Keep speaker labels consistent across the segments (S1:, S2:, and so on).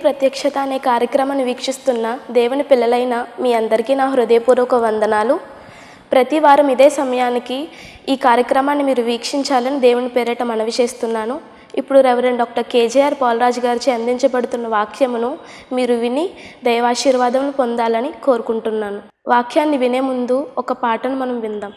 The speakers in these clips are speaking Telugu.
S1: ప్రత్యక్షత అనే కార్యక్రమాన్ని వీక్షిస్తున్న దేవుని పిల్లలైన మీ అందరికీ నా హృదయపూర్వక వందనాలు. ప్రతి వారం ఇదే సమయానికి ఈ కార్యక్రమాన్ని మీరు వీక్షించాలని దేవుని పేరిట మనవి చేస్తున్నాను. ఇప్పుడు రెవరెండ్ డాక్టర్ కేజేఆర్ పాలరాజు గారిచే అందించబడుతున్న వాక్యమును మీరు విని దైవాశీర్వాదం పొందాలని కోరుకుంటున్నాను. వాక్యాన్ని వినే ముందు ఒక పాటను మనం విందాం.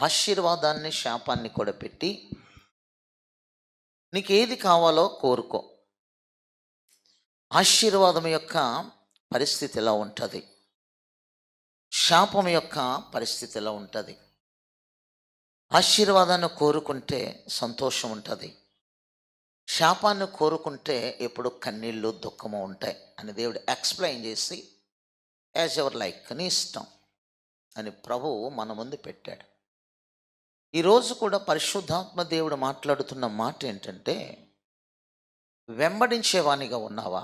S2: ఆశీర్వాదాన్ని శాపాన్ని కూడా పెట్టి నీకు ఏది కావాలో కోరుకో. ఆశీర్వాదం యొక్క పరిస్థితి ఎలా ఉంటుంది, శాపం యొక్క పరిస్థితి ఎలా ఉంటుంది. ఆశీర్వాదాన్ని కోరుకుంటే సంతోషం ఉంటుంది, శాపాన్ని కోరుకుంటే ఎప్పుడు కన్నీళ్ళు దుఃఖము ఉంటాయి అని దేవుడు ఎక్స్ప్లెయిన్ చేసి యాజ్ ఎవర్ లైక్ నీ ఇష్టం అని ప్రభువు మన ముందు పెట్టాడు. ఈరోజు కూడా పరిశుద్ధాత్మ దేవుడు మాట్లాడుతున్న మాట ఏంటంటే, వెంబడించేవానిగా ఉన్నావా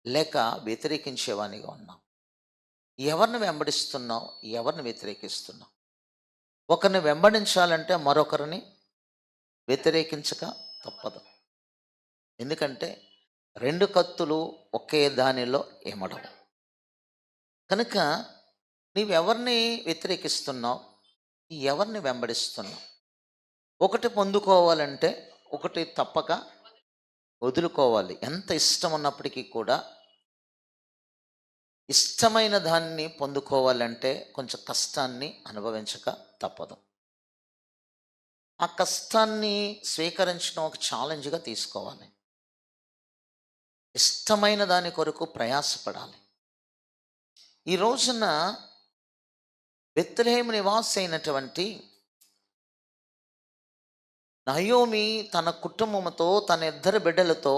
S2: లేక వ్యతిరేకించేవానిగా ఉన్నావు? ఎవరిని వెంబడిస్తున్నావు, ఎవరిని వ్యతిరేకిస్తున్నావు? ఒకరిని వెంబడించాలంటే మరొకరిని వ్యతిరేకించక తప్పదు. ఎందుకంటే రెండు కత్తులు ఒకే దానిలో ఏమడవు. కనుక నీవెవరిని వ్యతిరేకిస్తున్నావు, ఎవరిని వెంబడిస్తున్నావు? ఒకటి పొందుకోవాలంటే ఒకటి తప్పక వదులుకోవాలి. ఎంత ఇష్టం ఉన్నప్పటికీ కూడా ఇష్టమైన దాన్ని పొందుకోవాలంటే కొంచెం కష్టాన్ని అనుభవించక తప్పదు. ఆ కష్టాన్ని స్వీకరించడం ఒక ఛాలెంజ్గా తీసుకోవాలి. ఇష్టమైన దాని కొరకు ప్రయాసపడాలి. ఈ రోజున బెత్లెహేము నివాసి అయినటువంటి నయోమి తన కుటుంబంతో, తన 2 బిడ్డలతో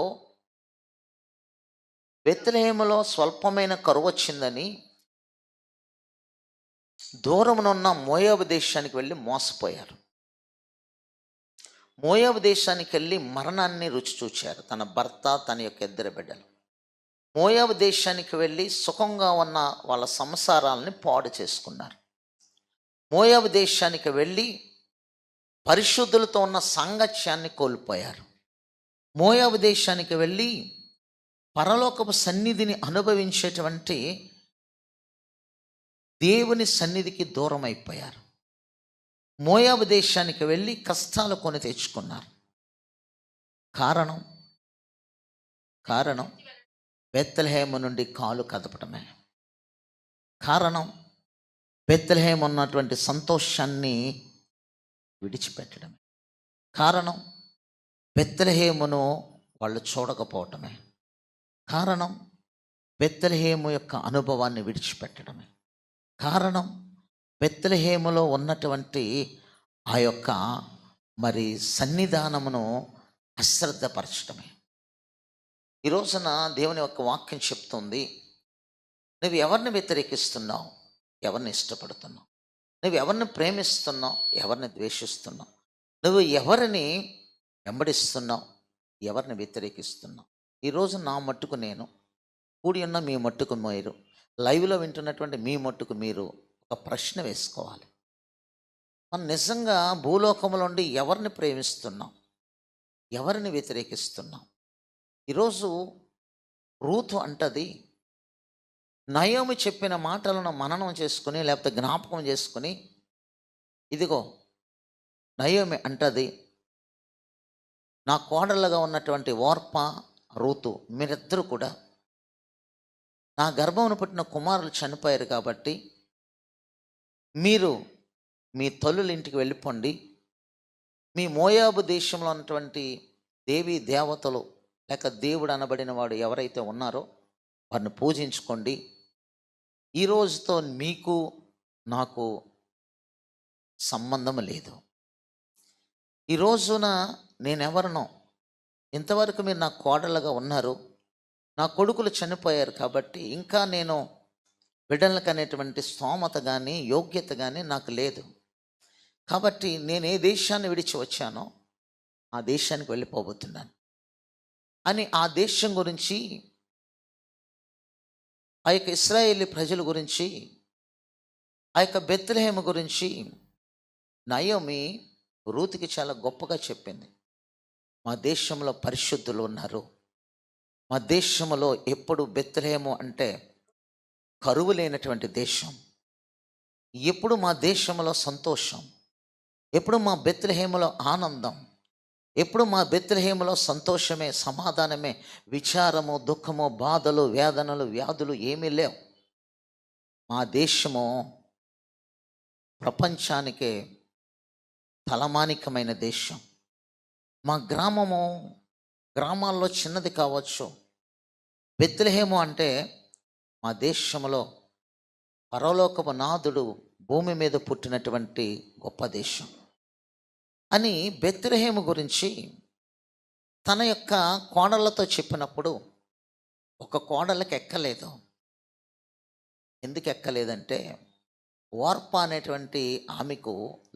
S2: బెత్లెహేములో స్వల్పమైన కరువు వచ్చిందని దూరమునున్న మోయాబు దేశానికి వెళ్ళి మోసపోయారు. మోయాబు దేశానికి వెళ్ళి మరణాన్ని రుచి చూచారు, తన భర్త, తన యొక్క 2 బిడ్డలు. మోయాబు దేశానికి వెళ్ళి సుఖంగా ఉన్న వాళ్ళ సంసారాలని పాడు చేసుకున్నారు. మోయాబు దేశానికి వెళ్ళి పరిశుద్ధులతో ఉన్న సాంగత్యాన్ని కోల్పోయారు. మోయాబు దేశానికి వెళ్ళి పరలోకపు సన్నిధిని అనుభవించేటువంటి దేవుని సన్నిధికి దూరం అయిపోయారు. మోయాబు దేశానికి వెళ్ళి కష్టాలు కొని తెచ్చుకున్నారు. కారణం బెత్లెహేము నుండి కాలు కదపటమే. కారణం బెత్లెహేము ఉన్నటువంటి సంతోషాన్ని విడిచిపెట్టడమే. కారణం బెత్లెహేమును వాళ్ళు చూడకపోవటమే. కారణం బెత్లెహేము యొక్క అనుభవాన్ని విడిచిపెట్టడమే. కారణం బెత్లెహేములో ఉన్నటువంటి ఆ యొక్క సన్నిధానమును అశ్రద్ధపరచడమే. ఈ రోజున దేవుని యొక్క వాక్యం చెప్తుంది, నువ్వు ఎవరిని వ్యతిరేకిస్తున్నావు, ఎవరిని ఇష్టపడుతున్నావు? నువ్వు ఎవరిని ప్రేమిస్తున్నావు, ఎవరిని ద్వేషిస్తున్నావు? నువ్వు ఎవరిని వెంబడిస్తున్నావు, ఎవరిని వ్యతిరేకిస్తున్నావు? ఈరోజు నా మట్టుకు నేను, కూడి ఉన్న మీ మట్టుకు మీరు, లైవ్లో వింటున్నటువంటి మీ మట్టుకు మీరు ఒక ప్రశ్న వేసుకోవాలి. మనం నిజంగా భూలోకంలో ఉండి ఎవరిని ప్రేమిస్తున్నాం, ఎవరిని వ్యతిరేకిస్తున్నాం? ఈరోజు రూతు అంటది, నయోమి చెప్పిన మాటలను మననం చేసుకుని లేకపోతే జ్ఞాపకం చేసుకుని, ఇదిగో నయోమి అంటది, నా కోడళ్ళగా ఉన్నటువంటి ఓర్ప, రూతు, మీరిద్దరూ కూడా నా గర్భమును పుట్టిన కుమారులు చనిపోయారు కాబట్టి మీరు మీ తల్లుల ఇంటికి వెళ్ళిపోండి. మీ మోయాబు దేశంలో ఉన్నటువంటి దేవీ దేవతలు లేక దేవుడు అనబడిన వాడు ఎవరైతే ఉన్నారో వారిని పూజించుకోండి. ఈ రోజుతో మీకు నాకు సంబంధం లేదు. ఈ రోజున నేనెవరినో, ఇంతవరకు మీరు నా కోడలుగా ఉన్నారు, నా కొడుకులు చనిపోయారు కాబట్టి ఇంకా నేను బిడ్డలకు అనేటువంటి స్తోమత కానీ యోగ్యత కానీ నాకు లేదు. కాబట్టి నేను ఏ దేశాన్ని విడిచి వచ్చానో ఆ దేశానికి వెళ్ళిపోబోతున్నాను అని ఆ దేశం గురించి, ఆ యొక్క ఇశ్రాయేలీ ప్రజల గురించి, ఆ యొక్క బెత్లెహేము గురించి నయోమి రూతుకి చాలా గొప్పగా చెప్పింది. మా దేశంలో పరిశుద్ధులు ఉన్నారు, మా దేశంలో ఎప్పుడు బెత్లెహేము అంటే కరువు లేనటువంటి దేశం, ఎప్పుడు మా దేశంలో సంతోషం, ఎప్పుడు మా బెత్లెహేములో ఆనందం, ఎప్పుడు మా బెత్లెహేములో సంతోషమే, సమాధానమే, విచారము, దుఃఖము, బాధలు, వేదనలు, వ్యాధులు ఏమీ లేవు. మా దేశము ప్రపంచానికే తలమానికమైన దేశం. మా గ్రామాల్లో చిన్నది కావచ్చు. బెత్లెహేము అంటే మా దేశంలో పరలోకపు నాథుడు భూమి మీద పుట్టినటువంటి గొప్ప దేశం అని బెత్లెహేము గురించి తన యొక్క కోడళ్ళతో చెప్పినప్పుడు ఒక కోడళ్ళకి ఎక్కలేదు. ఎందుకు ఎక్కలేదంటే ఓర్ప అనేటువంటి ఆమెకు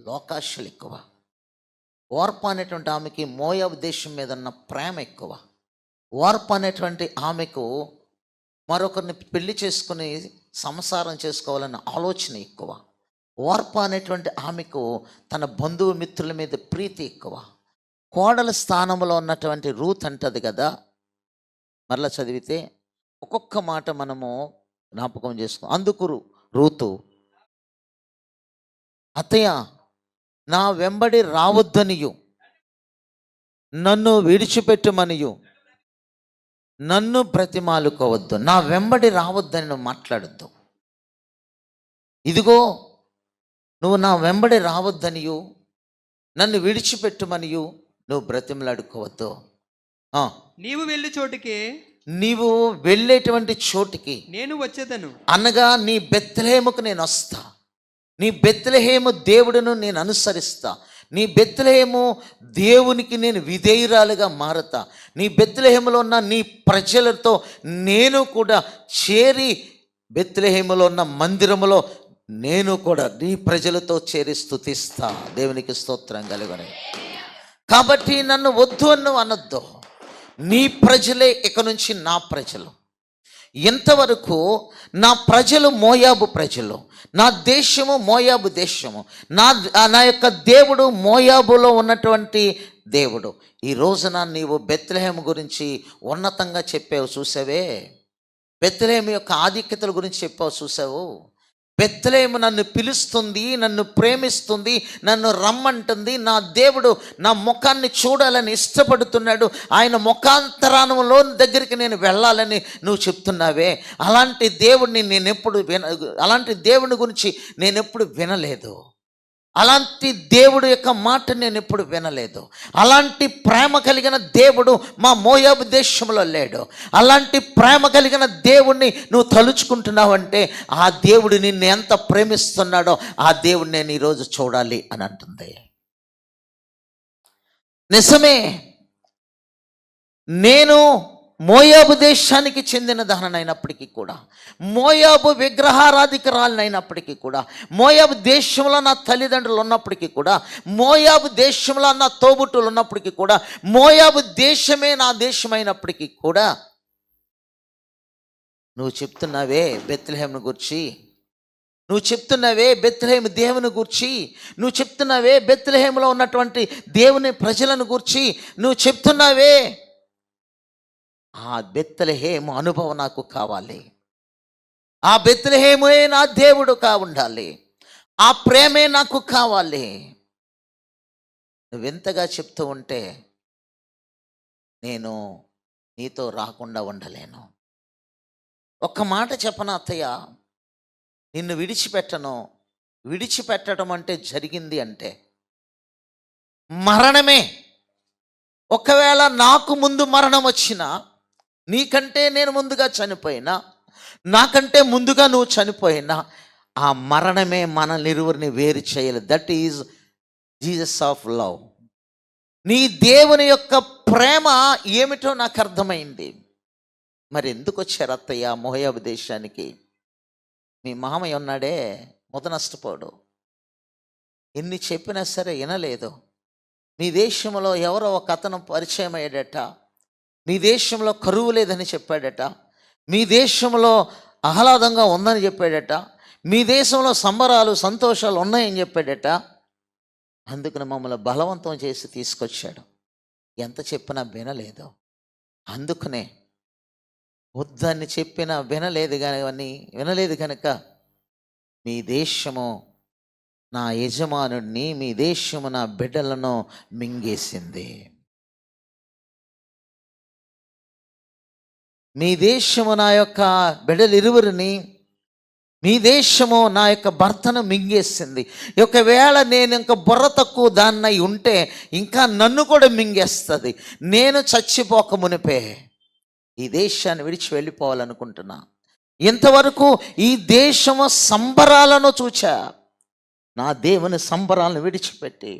S2: లోకాశలు ఎక్కువ. ఓర్ప అనేటువంటి ఆమెకి మోయాబు దేశం మీద ఉన్న ప్రేమ ఎక్కువ. ఓర్ప అనేటువంటి ఆమెకు మరొకరిని పెళ్లి చేసుకుని సంసారం చేసుకోవాలన్న ఆలోచన ఎక్కువ. ఓర్ప అనేటువంటి ఆమెకు తన బంధువు మిత్రుల మీద ప్రీతి ఎక్కువ. కోడల స్థానంలో ఉన్నటువంటి రూత్ అంటది కదా, మరలా చదివితే ఒక్కొక్క మాట మనము జ్ఞాపకం చేసుకో. అందుకు రూతు, అత్తయ్య నా వెంబడి రావద్దనియు, నన్ను విడిచిపెట్టుమనియు, నన్ను బ్రతిమాలుకోవద్దు, నా వెంబడి రావద్దని నువ్వు మాట్లాడద్దు. ఇదిగో నువ్వు నా వెంబడి రావద్దనియు, నన్ను విడిచిపెట్టుమనియు నువ్వు బ్రతిమలాడుకోవద్దు.
S3: నీవు వెళ్ళే చోటికి,
S2: నీవు వెళ్ళేటువంటి చోటికి
S3: నేను వచ్చేదను
S2: అనగా నీ బెత్లెహేముకు నేను వస్తా. నీ బెత్లెహేము దేవుడును నేను అనుసరిస్తా. నీ బెత్లెహేము దేవునికి నేను విధేయురాలుగా మారతా. నీ బెత్లెహేములో ఉన్న నీ ప్రజలతో నేను కూడా చేరి, బెత్లెహేములో ఉన్న మందిరములో నేను కూడా నీ ప్రజలతో చేరి స్తుతిస్తా. దేవునికి స్తోత్రం కలుగును. కాబట్టి నన్ను వద్దు అన్ను అనొద్దు. నీ ప్రజలే ఇక నుంచి నా ప్రజలు. ఎంతవరకు నా ప్రజలు మోయాబు ప్రజలు, నా దేశము మోయాబు దేశము, నా యొక్క దేవుడు మోయాబులో ఉన్నటువంటి దేవుడు. ఈ రోజున నీవు బెత్లెహేము గురించి ఉన్నతంగా చెప్పావు చూసావే, బెత్లెహేము యొక్క ఆధిక్యతల గురించి చెప్పావు చూసావు. బెత్లెహేము నన్ను పిలుస్తుంది, నన్ను ప్రేమిస్తుంది, నన్ను రమ్మంటుంది. నా దేవుడు నా ముఖాన్ని చూడాలని ఇష్టపడుతున్నాడు. ఆయన ముఖాంతరానంలో దగ్గరికి నేను వెళ్ళాలని నువ్వు చెప్తున్నావే. అలాంటి దేవుడిని గురించి నేను ఎప్పుడు వినలేదు. అలాంటి దేవుడు యొక్క మాట నేను ఎప్పుడు వినలేదు. అలాంటి ప్రేమ కలిగిన దేవుడు మా మోయాబు దేశంలో లేడు. అలాంటి ప్రేమ కలిగిన దేవుణ్ణి నువ్వు తలుచుకుంటున్నావు అంటే ఆ దేవుడు నిన్ను ఎంత ప్రేమిస్తున్నాడో ఆ దేవుడు నేను ఈరోజు చూడాలి అని అంటుంది. నిజమే, నేను మోయాబు దేశానికి చెందిన దానైనప్పటికీ కూడా, మోయాబు విగ్రహారాధికురాలనైనప్పటికీ కూడా, మోయాబు దేశంలో నా తల్లిదండ్రులు ఉన్నప్పటికీ కూడా, మోయాబు దేశంలో నా తోబుట్టులు ఉన్నప్పటికీ కూడా, మోయాబు దేశమే నా దేశమైనప్పటికీ కూడా, నువ్వు చెప్తున్నావే బెత్లెహేమును గూర్చి, నువ్వు చెప్తున్నావే బెత్లెహేము దేవుని గూర్చి, నువ్వు చెప్తున్నావే బెత్లెహేములో ఉన్నటువంటి దేవుని ప్రజలను గూర్చి నువ్వు చెప్తున్నావే, ఆ బెత్లెహేము అనుభవం నాకు కావాలి. ఆ బెత్లెహేమే నా దేవుడు ఉండాలి. ఆ ప్రేమే నాకు కావాలి. నువ్వెంతగా చెప్తూ ఉంటే నేను నీతో రాకుండా ఉండలేను. ఒక్క మాట చెప్పనా అత్తయ్య, నిన్ను విడిచిపెట్టను. విడిచిపెట్టడం అంటే జరిగింది అంటే మరణమే. ఒకవేళ నాకు ముందు మరణం వచ్చినా, నీకంటే నేను ముందుగా చనిపోయినా, నాకంటే ముందుగా నువ్వు చనిపోయినా, ఆ మరణమే మనల్ని ఇరువురిని వేరు చేయలేదు. That is Jesus of love. నీ దేవుని యొక్క ప్రేమ ఏమిటో నాకు అర్థమైంది. మరి ఎందుకు వచ్చారు అత్తయ్య మోయాబు దేశానికి? మీ మామయ్య ఉన్నాడే, ముద నష్టపోడు. ఎన్ని చెప్పినా సరే వినలేదు. మీ దేశంలో ఎవరో ఒక అతను పరిచయం అయ్యాడట. మీ దేశంలో కరువు లేదని చెప్పాడట. మీ దేశంలో ఆహ్లాదంగా ఉందని చెప్పాడట. మీ దేశంలో సంబరాలు సంతోషాలు ఉన్నాయని చెప్పాడట. అందుకని మమ్మల్ని బలవంతం చేసి తీసుకొచ్చాడు. ఎంత చెప్పినా వినలేదు. అందుకనే వద్దని చెప్పినా వినలేదు కనుక మీ దేశము నా యజమానుడిని, మీ దేశము నా బిడ్డలను మింగేసింది. మీ దేశము నా యొక్క బిడ్డలు ఇరువురిని మీ దేశము నా యొక్క భర్తను మింగేసింది. ఒకవేళ నేను ఇంకా బుర్ర తక్కువ దాన్నై ఉంటే ఇంకా నన్ను కూడా మింగేస్తుంది. నేను చచ్చిపోక మునిపే ఈ దేశాన్ని విడిచి వెళ్ళిపోవాలనుకుంటున్నా. ఇంతవరకు ఈ దేశము సంబరాలను చూచా, నా దేవుని సంబరాలను విడిచిపెట్టి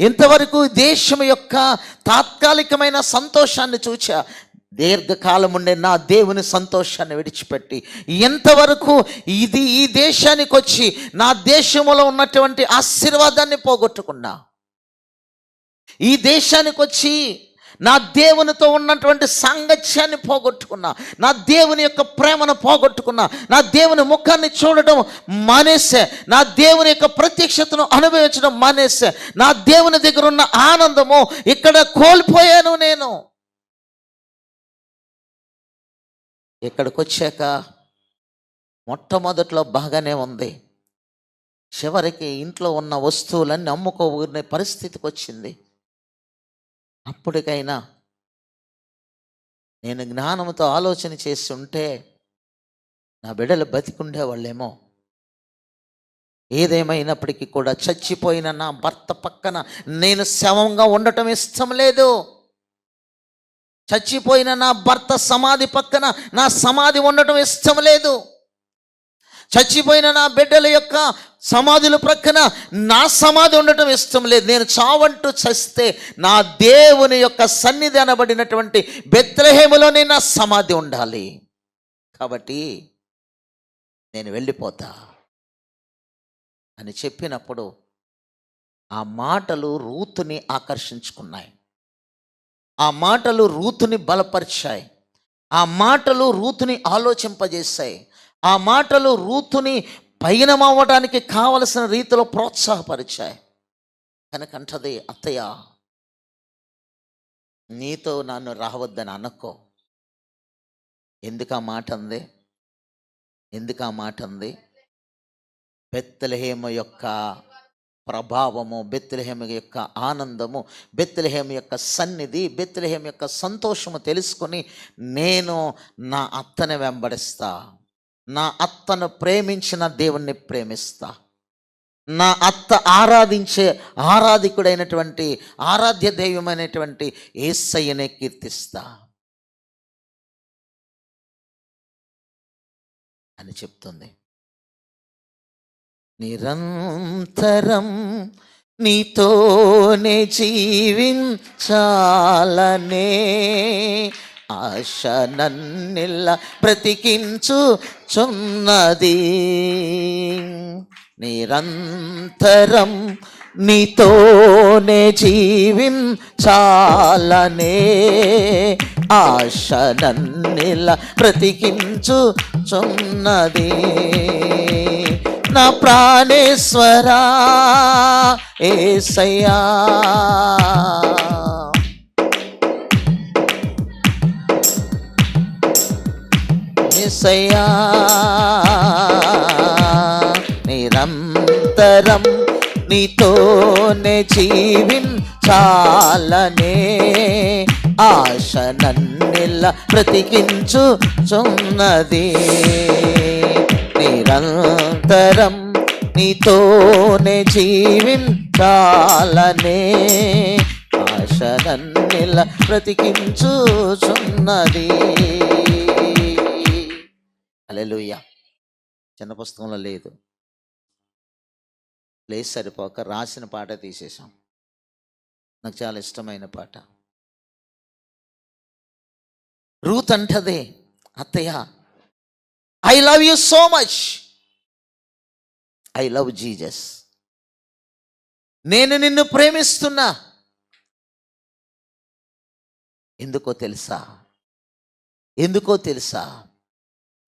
S2: ఇంతవరకు దేశం యొక్క తాత్కాలికమైన సంతోషాన్ని చూచా, దీర్ఘకాలం ఉండే నా దేవుని సంతోషాన్ని విడిచిపెట్టి ఎంతవరకు ఈ దేశానికి వచ్చి నా దేశంలో ఉన్నటువంటి ఆశీర్వాదాన్ని పోగొట్టుకున్నా, ఈ దేశానికి వచ్చి నా దేవునితో ఉన్నటువంటి సాంగత్యాన్ని పోగొట్టుకున్నా, నా దేవుని యొక్క ప్రేమను పోగొట్టుకున్నా, నా దేవుని ముఖాన్ని చూడడం మానేసే, నా దేవుని యొక్క ప్రత్యక్షతను అనుభవించడం మానేసే, నా దేవుని దగ్గర ఉన్న ఆనందము ఇక్కడ కోల్పోయాను. నేను ఇక్కడికి వచ్చాక మొట్టమొదట్లో బాగానే ఉంది, చివరికి ఇంట్లో ఉన్న వస్తువులన్నీ అమ్ముకోనే పరిస్థితికి వచ్చింది. అప్పటికైనా నేను జ్ఞానంతో ఆలోచన చేసి ఉంటే నా బిడ్డలు బతికుండేవాళ్ళేమో. ఏదేమైనప్పటికీ కూడా చచ్చిపోయిన నా భర్త పక్కన నేను శవంగా ఉండటం ఇష్టం లేదు. చచ్చిపోయిన నా భర్త సమాధి పక్కన నా సమాధి ఉండటం ఇష్టం లేదు. చచ్చిపోయిన నా బిడ్డల యొక్క సమాధుల ప్రక్కన నా సమాధి ఉండటం ఇష్టం లేదు. నేను చావంటూ చస్తే నా దేవుని యొక్క సన్నిధి అనబడినటువంటి బెత్లెహేములోనే నా సమాధి ఉండాలి. కాబట్టి నేను వెళ్ళిపోతా అని చెప్పినప్పుడు ఆ మాటలు రూతుని ఆకర్షించుకున్నాయి. ఆ మాటలు రూతుని బలపరిచాయి. ఆ మాటలు రూతుని ఆలోచింపజేశాయి. ఆ మాటలు రూతుని పయనమవ్వడానికి కావలసిన రీతిలో ప్రోత్సాహపరిచాయి. కనుకంటది, అత్తయ్య నీతో నన్ను రావద్దని అనుకో. ఎందుకు ఆ మాట అంది? బెత్లెహేము యొక్క ప్రభావము, బెత్లెహేము యొక్క ఆనందము, బెత్లెహేము యొక్క సన్నిధి, బెత్లెహేము యొక్క సంతోషము తెలుసుకొని నేను నా అత్తని వెంబడిస్తా, నా అత్తను ప్రేమించిన దేవుణ్ణి ప్రేమిస్తా, నా అత్త ఆరాధించే ఆరాధికుడైనటువంటి ఆరాధ్య దైవమైనటువంటి యేసయ్యనే కీర్తిస్తా అని చెప్తుంది. నిరంతరం నీతోనే జీవించాలనే ఆశ నన్నెల్లా బ్రతికించుచున్నది. నిరంతరం నీతోనే జీవించాలనే ఆశ నన్నెల్లా బ్రతికించుచున్నది. నా ప్రాణేశ్వరా యేసయ్యా, యేసయ్యా, నిరంతరం నీతోనే జీవించాలనే ఆశ నన్నెల్లా బ్రతికించుచున్నది. నిరంతరం నీతోనే జీవించాలనే ఆశ నన్నెల్లా బ్రతికించుచున్నది. హల్లెలూయా. చిన్న పుస్తకంలో లేదు, ప్లేస్ సరిపోక రాసిన పాట తీసేశాం. నాకు చాలా ఇష్టమైన పాట. రూత్ అంటదే, అత్తయ్య I love you so much, I love Jesus. నేను నిన్ను ప్రేమిస్తున్నా. ఎందుకో తెలుసా?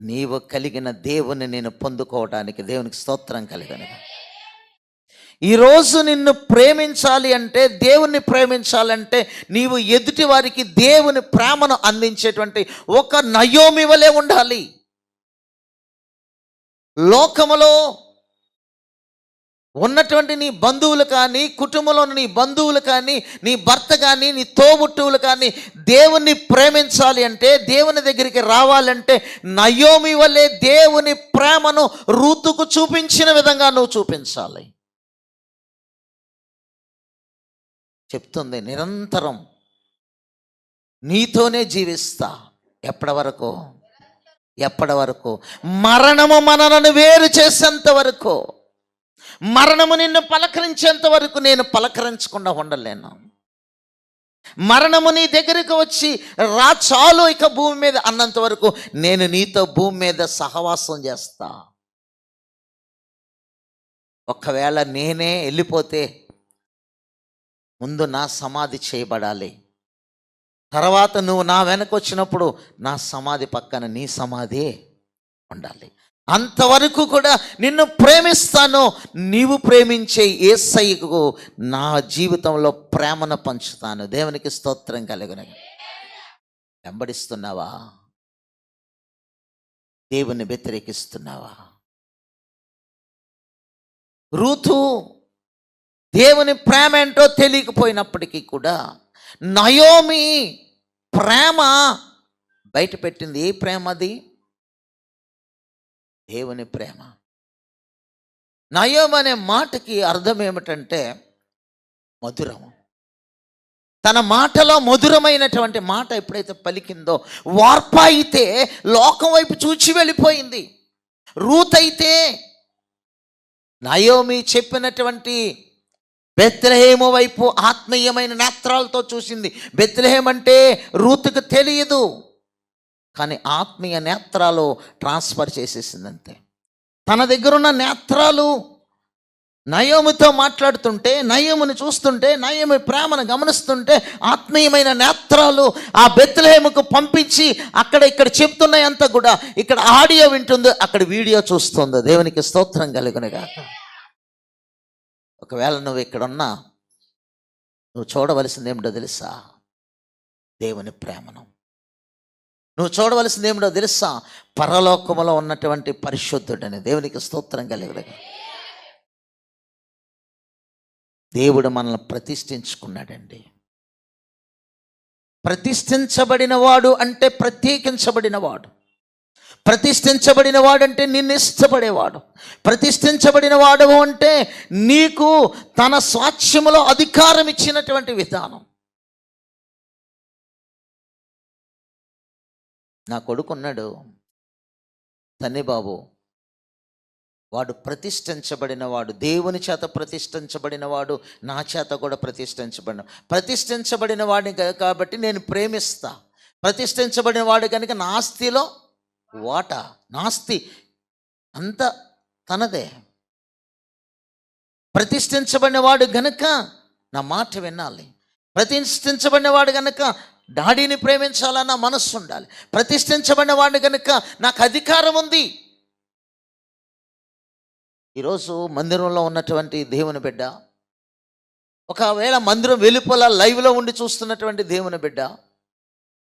S2: నీవు కలిగిన దేవుని నేను పొందుకోవడానికి దేవునికి స్తోత్రం కలిగను. ఈరోజు నిన్ను ప్రేమించాలి అంటే, దేవుణ్ణి ప్రేమించాలంటే నీవు ఎదుటి వారికి దేవుని ప్రేమను అందించేటువంటి ఒక నయోమి వలె ఉండాలి. లోకములో ఉన్నటువంటి నీ బంధువులు కానీ, కుటుంబంలో నీ బంధువులు కానీ, నీ భర్త కానీ, నీ తోబుట్టువులు కానీ దేవుణ్ణి ప్రేమించాలి అంటే, దేవుని దగ్గరికి రావాలంటే నయోమి వల్లే దేవుని ప్రేమను రూతుకు చూపించిన విధంగా నువ్వు చూపించాలి. చెప్తుంది, నిరంతరం నీతోనే జీవిస్తా. ఎప్పటి వరకు? మరణము మనలను వేరు చేసేంత వరకు, మరణము నిన్ను పలకరించేంత వరకు నేను పలకరించకుండా ఉండలేను. మరణము నీ దగ్గరికి వచ్చి రా చాలు ఇక భూమి మీద అన్నంత వరకు నేను నీతో భూమి మీద సహవాసం చేస్తా. ఒకవేళ నేనే వెళ్ళిపోతే ముందు నా సమాధి చేయబడాలి, తర్వాత నువ్వు నా వెనక వచ్చినప్పుడు నా సమాధి పక్కన నీ సమాధి ఉండాలి. అంతవరకు కూడా నిన్ను ప్రేమిస్తాను. నీవు ప్రేమించే యేసయ్యకు నా జీవితంలో ప్రేమను పంచుతాను. దేవునికి స్తోత్రం కలుగును. వెంబడిస్తున్నావా? దేవుని వ్యతిరేకిస్తున్నావా? రూతు దేవుని ప్రేమ ఏంటో తెలియకపోయినప్పటికీ కూడా నయోమి ప్రేమ బయట పెట్టింది. ఏ ప్రేమ అది? దేవుని ప్రేమ. నయోమి అనే మాటకి అర్థం ఏమిటంటే మధురం. తన మాటలో మధురమైనటువంటి మాట ఎప్పుడైతే పలికిందో, వార్ప అయితే లోకం వైపు చూచి వెళ్ళిపోయింది. రూత్ అయితే నయోమి చెప్పినటువంటి బెత్లెహేము వైపు ఆత్మీయమైన నేత్రాలతో చూసింది. బెత్లెహేం అంటే రూతుకు తెలియదు, కానీ ఆత్మీయ నేత్రాలు ట్రాన్స్ఫర్ చేసేసింది అంతే. తన దగ్గరున్న నేత్రాలు నయోమితో మాట్లాడుతుంటే, నయోమిని చూస్తుంటే, నయోమి ప్రేమను గమనిస్తుంటే ఆత్మీయమైన నేత్రాలు ఆ బెత్లెహేముకు పంపించి అక్కడ ఇక్కడ చెప్తున్నాయంతా కూడా ఇక్కడ ఆడియో వింటుంది, అక్కడ వీడియో చూస్తుంది. దేవునికి స్తోత్రం కలుగునుగాక. ఒకవేళ నువ్వు ఇక్కడున్నా నువ్వు చూడవలసింది ఏమిటో తెలుసా? దేవుని ప్రేమను. నువ్వు చూడవలసింది ఏమిటో తెలుసా? పరలోకములో ఉన్నటువంటి పరిశుద్ధుడని. దేవునికి స్తోత్రం కలుగునుగాక. దేవుడు మనల్ని ప్రతిష్ఠించుకున్నాడండి. ప్రతిష్ఠించబడిన వాడు అంటే ప్రత్యేకించబడిన వాడు. ప్రతిష్ఠించబడిన వాడంటే నిన్ను ఇష్టపడేవాడు. ప్రతిష్ఠించబడిన వాడు అంటే నీకు తన స్వాస్థ్యములో అధికారం ఇచ్చినటువంటి విధానం. నా కొడుకున్నాడు తన్నిబాబు, వాడు ప్రతిష్ఠించబడిన వాడు, దేవుని చేత ప్రతిష్ఠించబడిన వాడు, నా చేత కూడా ప్రతిష్ఠించబడిన వాడిని కాబట్టి నేను ప్రేమిస్తా. ప్రతిష్ఠించబడిన వాడు కనుక నా ఆస్తిలో వాటా, నాస్తి అంతా తనదే. ప్రతిష్ఠించబడిన వాడు గనుక నా మాట వినాలి. ప్రతిష్ఠించబడిన వాడు గనుక డాడీని ప్రేమించాలన్న మనస్సు ఉండాలి. ప్రతిష్ఠించబడిన వాడు గనుక నాకు అధికారం ఉంది. ఈరోజు మందిరంలో ఉన్నటువంటి దేవుని బిడ్డ, ఒకవేళ మందిరం వెలుపల లైవ్లో ఉండి చూస్తున్నటువంటి దేవుని బిడ్డ,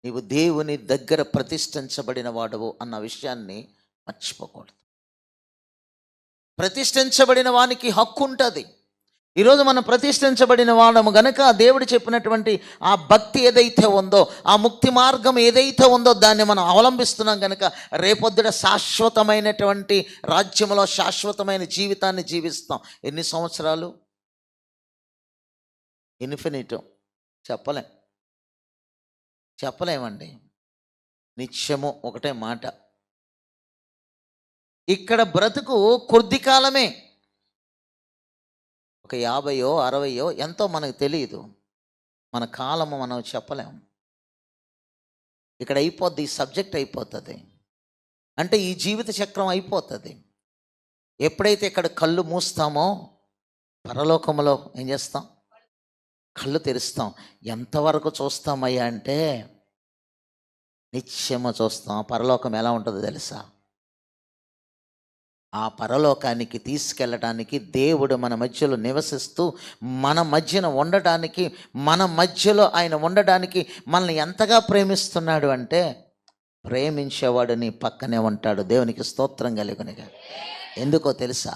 S2: నీవు దేవుని దగ్గర ప్రతిష్ఠించబడిన వాడవు అన్న విషయాన్ని మర్చిపోకూడదు. ప్రతిష్ఠించబడిన వానికి హక్కు ఉంటుంది. ఈరోజు మనం ప్రతిష్ఠించబడిన వాడము గనక దేవుడు చెప్పినటువంటి ఆ భక్తి ఏదైతే ఉందో, ఆ ముక్తి మార్గం ఏదైతే ఉందో దాన్ని మనం అవలంబిస్తున్నాం కనుక రేపొద్దున శాశ్వతమైనటువంటి రాజ్యంలో శాశ్వతమైన జీవితాన్ని జీవిస్తాం. ఎన్ని సంవత్సరాలు? ఇన్ఫినిటో చెప్పలేమండి. నిత్యము ఒకటే మాట. ఇక్కడ బ్రతుకు కొద్ది కాలమే, ఒక 50 60 ఎంతో మనకు తెలియదు. మన కాలము మనం చెప్పలేము. ఇక్కడ అయిపోద్ది, ఈ సబ్జెక్ట్ అయిపోతుంది. అంటే ఈ జీవిత చక్రం అయిపోతుంది. ఎప్పుడైతే ఇక్కడ కళ్ళు మూస్తామో పరలోకంలో ఏం చేస్తాం? కళ్ళు తెరుస్తాం. ఎంతవరకు చూస్తామయ్యా అంటే నిత్యము చూస్తాం. పరలోకం ఎలా ఉంటుందో తెలుసా? ఆ పరలోకానికి తీసుకెళ్ళడానికి దేవుడు మన మధ్యలో నివసిస్తూ మన మధ్యన ఉండడానికి, మన మధ్యలో ఆయన ఉండడానికి మనల్ని ఎంతగా ప్రేమిస్తున్నాడు అంటే, ప్రేమించేవాడు నీ పక్కనే ఉంటాడు. దేవునికి స్తోత్రం కలుగునుగాక. ఎందుకో తెలుసా?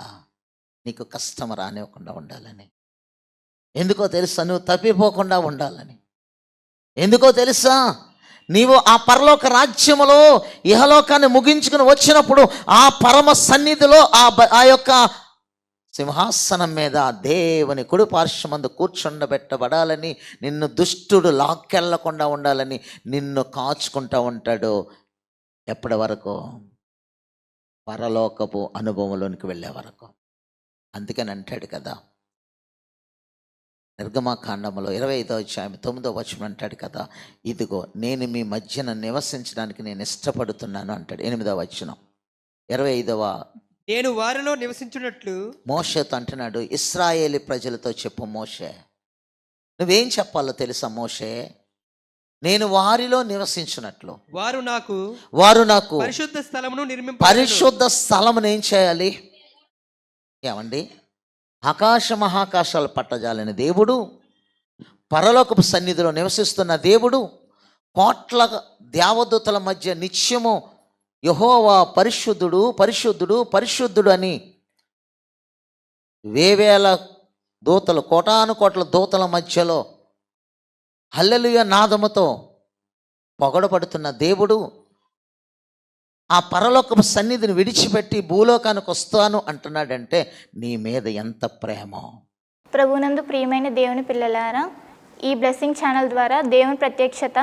S2: నీకు కష్టం రానివ్వకుండా ఉండాలని. ఎందుకో తెలుసా? నువ్వు తప్పిపోకుండా ఉండాలని. ఎందుకో తెలుసా? నీవు ఆ పరలోక రాజ్యములో ఇహలోకాన్ని ముగించుకుని వచ్చినప్పుడు ఆ పరమ సన్నిధిలో ఆ యొక్క సింహాసనం మీద దేవుని కుడి పార్శ్వమందు కూర్చుండబెట్టబడాలని, నిన్ను దుష్టుడు లాక్కెళ్ళకుండా ఉండాలని నిన్ను కాచుకుంటూ ఉంటాడు. ఎప్పటి వరకు? పరలోకపు అనుభవంలోనికి వెళ్ళే వరకు. అందుకని అంటాడు కదా, నిర్గమకాండములో 25వ అధ్యాయం 9వ వచనం అంటాడు కదా, ఇదిగో నేను మీ మధ్యన నివసించడానికి నేను ఇష్టపడుతున్నాను అంటాడు. 8వ వచనం 25వ,
S3: నేను వారిలో నివసించున్నట్లు
S2: మోషేతో అంటున్నాడు. ఇశ్రాయేలీ ప్రజలతో చెప్పు మోషే, నువ్వేం చెప్పాలో తెలుసా మోషే? నేను వారిలో నివసించినట్లు వారు నాకు
S3: పరిశుద్ధ స్థలమును
S2: పరిశుద్ధ స్థలమును ఏం చేయాలి? ఏమండి? ఆకాశ మహాకాశాలు పట్టజాలని దేవుడు, పరలోకపు సన్నిధిలో నివసిస్తున్న దేవుడు, కోట్ల దేవదూతల మధ్య నిత్యము యెహోవా పరిశుద్ధుడు పరిశుద్ధుడు పరిశుద్ధుడు అని వేవేల దూతలు, కోటాను కోట్ల దూతల మధ్యలో హల్లెలూయా నాదముతో పొగడబడుతున్న దేవుడు ఆ పరలోకపు సన్నిధిని విడిచిపెట్టి భూలోకానికి వస్తాను అంటున్నాడంటే నీ మీద ఎంత ప్రేమో.
S4: ప్రభునందు ప్రియమైన దేవుని పిల్లలారా, ఈ బ్లెస్సింగ్ ఛానల్ ద్వారా దేవుని ప్రత్యక్షత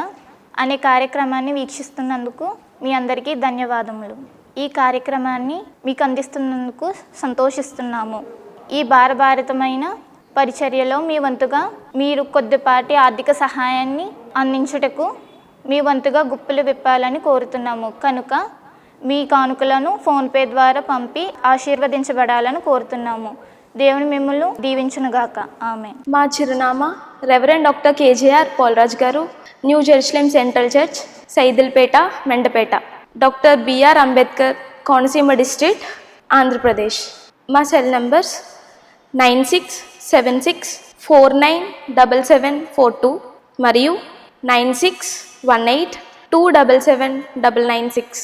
S4: అనే కార్యక్రమాన్ని వీక్షిస్తున్నందుకు మీ అందరికీ ధన్యవాదములు. ఈ కార్యక్రమాన్ని మీకు అందిస్తున్నందుకు సంతోషిస్తున్నాము. ఈ భారభారతమైన పరిచర్యలో మీ వంతుగా మీరు కొద్దిపాటి ఆర్థిక సహాయాన్ని అందించుటకు మీ వంతుగా గుప్పులు విప్పాలని కోరుతున్నాము. కనుక మీ కానుకలను ఫోన్పే ద్వారా పంపి ఆశీర్వదించబడాలని కోరుతున్నాము. దేవుని మిమ్మల్ని దీవించునుగాక. ఆమె.
S1: మా చిరునామా reverend doctor KJR Polaraj garu, New Jerusalem central church, Saidilpeta, Mendapeta. Doctor BR Ambedkar, Konaseema district, Andhra Pradesh. మా సెల్ నంబర్స్ 9676497742 మరియు 9618277996.